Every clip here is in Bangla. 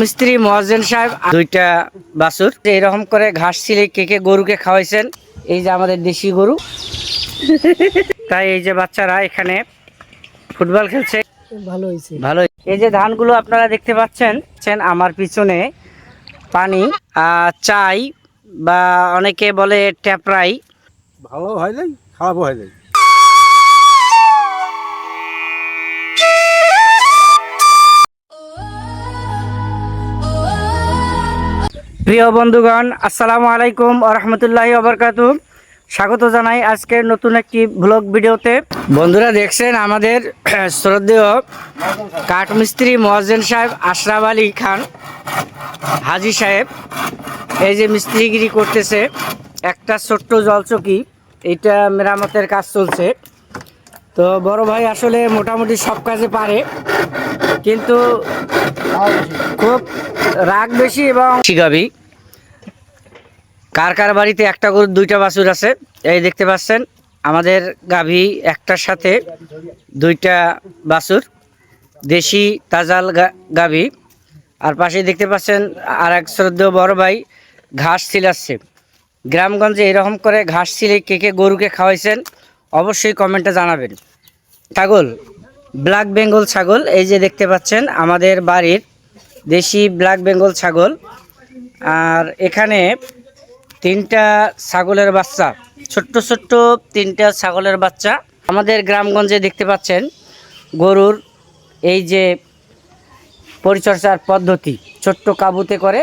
মিস্ত্রি মহাজন সাহেব দুইটা বাছুর এরকম করে ঘাস ছিলে কেকে গরুকে খাওয়াইছেন। এই যে আমাদের দেশি গরু, তাই এই যে বাচ্চারা এখানে ফুটবল খেলছে। ভালো হয়েছে, ভালো। এই যে ধানগুলো আপনারা দেখতে পাচ্ছেন আমার পিছনে পানি চাই বা অনেকে বলে ট্যাপরাই, ভালো হয় নাই, খারাপও হয় নাই। প্রিয় বন্ধুগণ, আসসালামু আলাইকুম ওয়া রাহমাতুল্লাহি ওয়া বারাকাতুহু। স্বাগত জানাই আজকের নতুন একটি ব্লগ ভিডিওতে। বন্ধুরা দেখছেন আমাদের শ্রদ্ধেয় কাঠমিস্ত্রি মহাজন সাহেব আশরাফ আলী খান হাজি সাহেব এই যে মিস্ত্রিগিরি করতেছে। একটা ছোট্ট জলচকি, এইটা মেরামতের কাজ চলছে। তো বড় ভাই আসলে মোটামুটি সব কাজে পারে, কিন্তু খুব রাগ বেশি এবং শিখাবি। কার কার বাড়িতে একটা গরু দুইটা বাছুর আছে? এই দেখতে পাচ্ছেন আমাদের গাভী একটার সাথে দুইটা বাছুর, দেশি তাজাল গাভী। আর পাশে দেখতে পাচ্ছেন আর এক শ্রদ্ধেয় বড় ভাই ঘাস ছিলাচ্ছে। গ্রামগঞ্জে এরকম করে ঘাস ছিলে কে কে গরুকে খাওয়াইছেন অবশ্যই কমেন্টে জানাবেন। ছাগল, ব্ল্যাক বেঙ্গল ছাগল, এই যে দেখতে পাচ্ছেন আমাদের বাড়ির দেশি ব্ল্যাক বেঙ্গল ছাগল। আর এখানে তিনটা ছাগলের বাচ্চা, ছোট্ট ছোট্ট তিনটা ছাগলের বাচ্চা। আমাদের গ্রামগঞ্জে দেখতে পাচ্ছেন গরুর এই যে পরিচর্যার পদ্ধতি, ছোট্ট কাবুতে করে।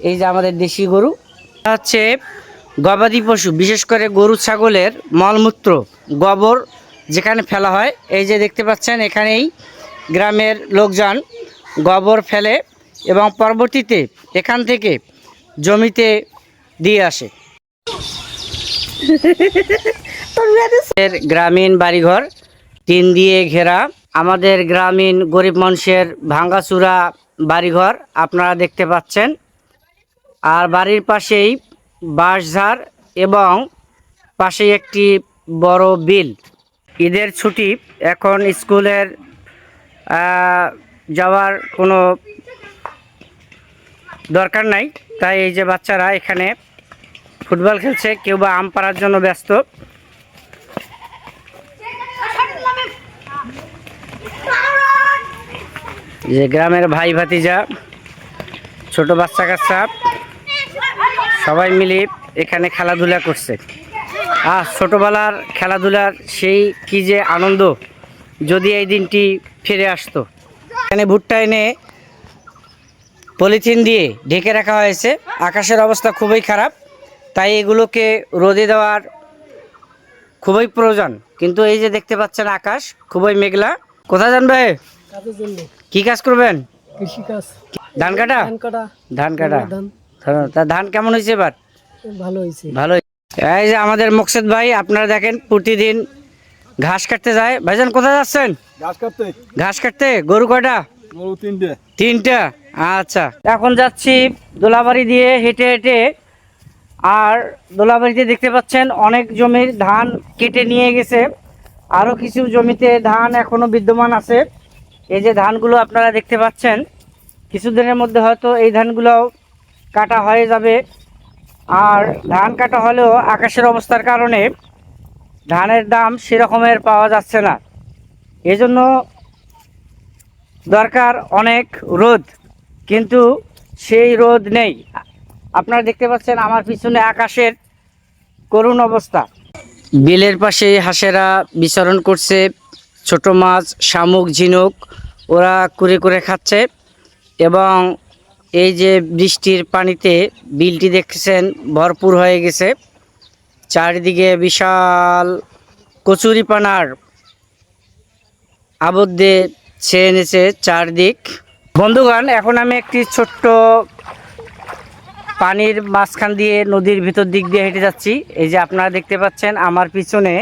এই যে আমাদের দেশি গরু হচ্ছে গবাদি পশু, বিশেষ করে গরু ছাগলের মলমূত্র গোবর যেখানে ফেলা হয়, এই যে দেখতে পাচ্ছেন এখানেই গ্রামের লোকজন গোবর ফেলে এবং পরবর্তীতে এখান থেকে জমিতে দিয়ে আসে। গ্রামীণ বাড়িঘর টিন দিয়ে ঘেরা, আমাদের গ্রামীণ গরিব মানুষের ভাঙ্গাচুরা বাড়িঘর আপনারা দেখতে পাচ্ছেন। আর বাড়ির পাশেই বাঁশঝাড় এবং পাশেই একটি বড় বিল। ঈদের ছুটি, এখন স্কুলের যাওয়ার কোনো দরকার নাই, তাই এই যে বাচ্চারা এখানে ফুটবল খেলছে, কেউ বা আম পাড়ার জন্য ব্যস্ত। যে গ্রামের ভাই ভাতিজা, ছোট বাচ্চা কাচ্চা সবাই মিলে এখানে খেলাধুলা করছে। ছোটোবেলার খেলাধুলার সেই কি যে আনন্দ, যদি এই দিনটি ফিরে আসতো। এখানে ভুট্টা এনে পলিথিন দিয়ে ঢেকে রাখা হয়েছে। আকাশের অবস্থা খুবই খারাপ, তাই এগুলোকে রোদে দেওয়ার খুবই প্রয়োজন। কিন্তু এই যে দেখতে পাচ্ছেন আকাশ খুবই মেঘলা। কোথায় জানবে? কি কাজ করবেন? কৃষিকাজ। ধান কাটা? ধান কাটা। তা ধান কেমন হয়েছে এবার? ভালো হয়েছে। ভালো। এই যে আমাদের মোকসেদ ভাই, আপনারা দেখেন প্রতিদিন ঘাস কাটতে যায়। ভাইজান কোথায় যাচ্ছেন? ঘাস কাটতে। গরু কয়টা? গরু তিনটে। তিনটা। আচ্ছা, এখন যাচ্ছি দোলাবাড়ি দিয়ে হেঁটে হেঁটে। আর দোলাবাড়িতে দেখতে পাচ্ছেন অনেক জমির ধান কেটে নিয়ে গেছে, আরও কিছু জমিতে ধান এখনো বিদ্যমান আছে। এই যে ধানগুলো আপনারা দেখতে পাচ্ছেন, কিছুদিনের মধ্যে হয়তো এই ধানগুলোও কাটা হয়ে যাবে। আর ধান কাটা হলেও আকাশের অবস্থার কারণে ধানের দাম সেরকমের পাওয়া যাচ্ছে না। এজন্য দরকার অনেক রোদ, কিন্তু সেই রোদ নেই। আপনারা দেখতে পাচ্ছেন আমার পিছনে আকাশের করুণ অবস্থা। বিলের পাশে হাঁসেরা বিচরণ করছে, ছোট মাছ, শামুক, ঝিনুক ওরা কুড়ে করে খাচ্ছে। এবং এই যে বৃষ্টির পানিতে বিলটি দেখছেন ভরপুর হয়ে গেছে। চারিদিকে বিশাল কচুরিপানার আবদ্ধে ছেয়ে এনেছে চারদিক। বন্ধুগণ, এখন আমি একটি ছোট্ট পানির মাঝখান দিয়ে নদীর ভিতর দিক দিয়ে হেঁটে যাচ্ছি। এই যে আপনারা দেখতে পাচ্ছেন আমার পিছনে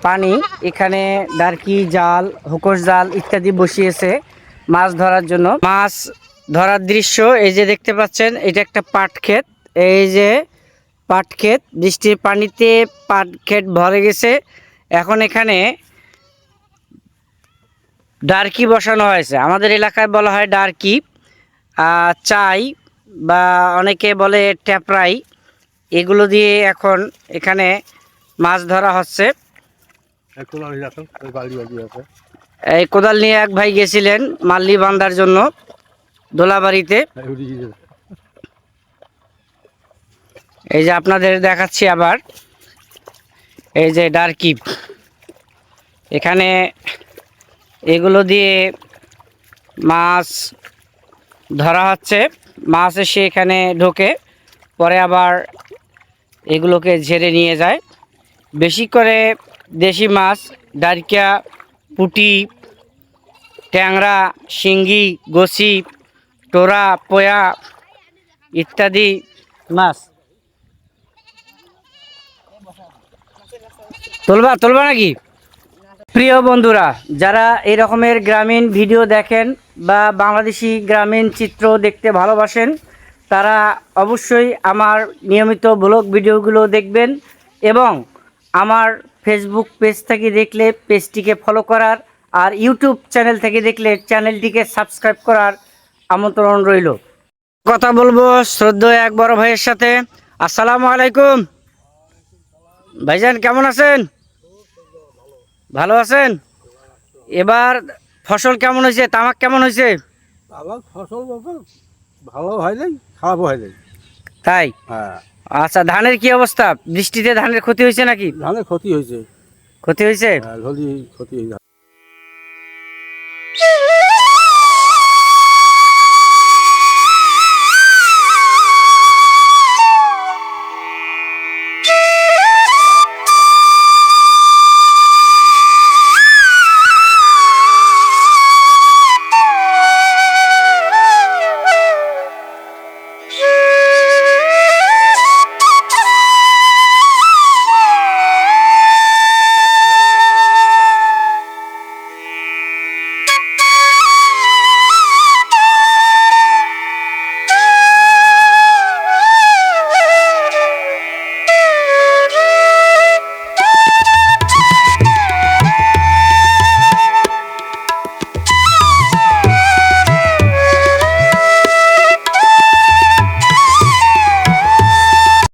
পানি, এখানে দারকি জাল, হুকোস জাল ইত্যাদি বসিয়েছে মাছ ধরার জন্য। মাছ ধরার দৃশ্য এই যে দেখতে পাচ্ছেন, এটা একটা পাট ক্ষেত। এই যে পাট ক্ষেত, বৃষ্টির পানিতে পাট ক্ষেত ভরে গেছে। এখন এখানে ডারকি বসানো হয়েছে, আমাদের এলাকায় বলা হয় ডারকি। চাই বা অনেকে বলে ট্যাপরাই, এগুলো দিয়ে এখন এখানে মাছ ধরা হচ্ছে। একটু বাড়ি আছে, ওই বাড়ি বাড়ি আছে। এই কোদাল নিয়ে এক ভাই গেছিলেন মাল্লি বান্ধার জন্য দোলাবাড়িতে। এই যে আপনাদের দেখাচ্ছি আবার, এই যে ডারকিপ, এখানে এগুলো দিয়ে মাছ ধরা হচ্ছে। মাছ এসে এখানে ঢোকে, পরে আবার এগুলোকে ঝেড়ে নিয়ে যায়। বেশি করে দেশি মাছ, ডারকিয়া, পুঁটি, ট্যাংরা, শিঙ্গি, গসি, টোরা, পোয়া ইত্যাদি মাছ। তুলবা নাকি? প্রিয় বন্ধুরা, যারা এই রকমের গ্রামীণ ভিডিও দেখেন বা বাংলাদেশি গ্রামীণ চিত্র দেখতে ভালোবাসেন, তারা অবশ্যই আমার নিয়মিত ব্লগ ভিডিওগুলো দেখবেন এবং আমার ফেসবুক পেজ থেকে দেখলে পেজটিকে ফলো করার, আর ইউটিউব চ্যানেল থেকে দেখলে চ্যানেলটিকে সাবস্ক্রাইব করার আমন্ত্রণ রইল। কথা বলবো শ্রদ্ধেয় এক বড় ভাইয়ের সাথে। আসসালামু আলাইকুম ভাইজান, কেমন আছেন? ভালো আছেন? এবার ফসল কেমন হয়েছে? তামাক কেমন হয়েছে? আবার ফসল বলতে ভালো হয় নাই, খারাপও হয় নাই। তাই? হ্যাঁ, আচ্ছা, ধানের কি অবস্থা? বৃষ্টিতে ধানের ক্ষতি হয়েছে নাকি? ধানের ক্ষতি হয়েছে। ক্ষতি হয়েছে? ক্ষতি হয়েছে।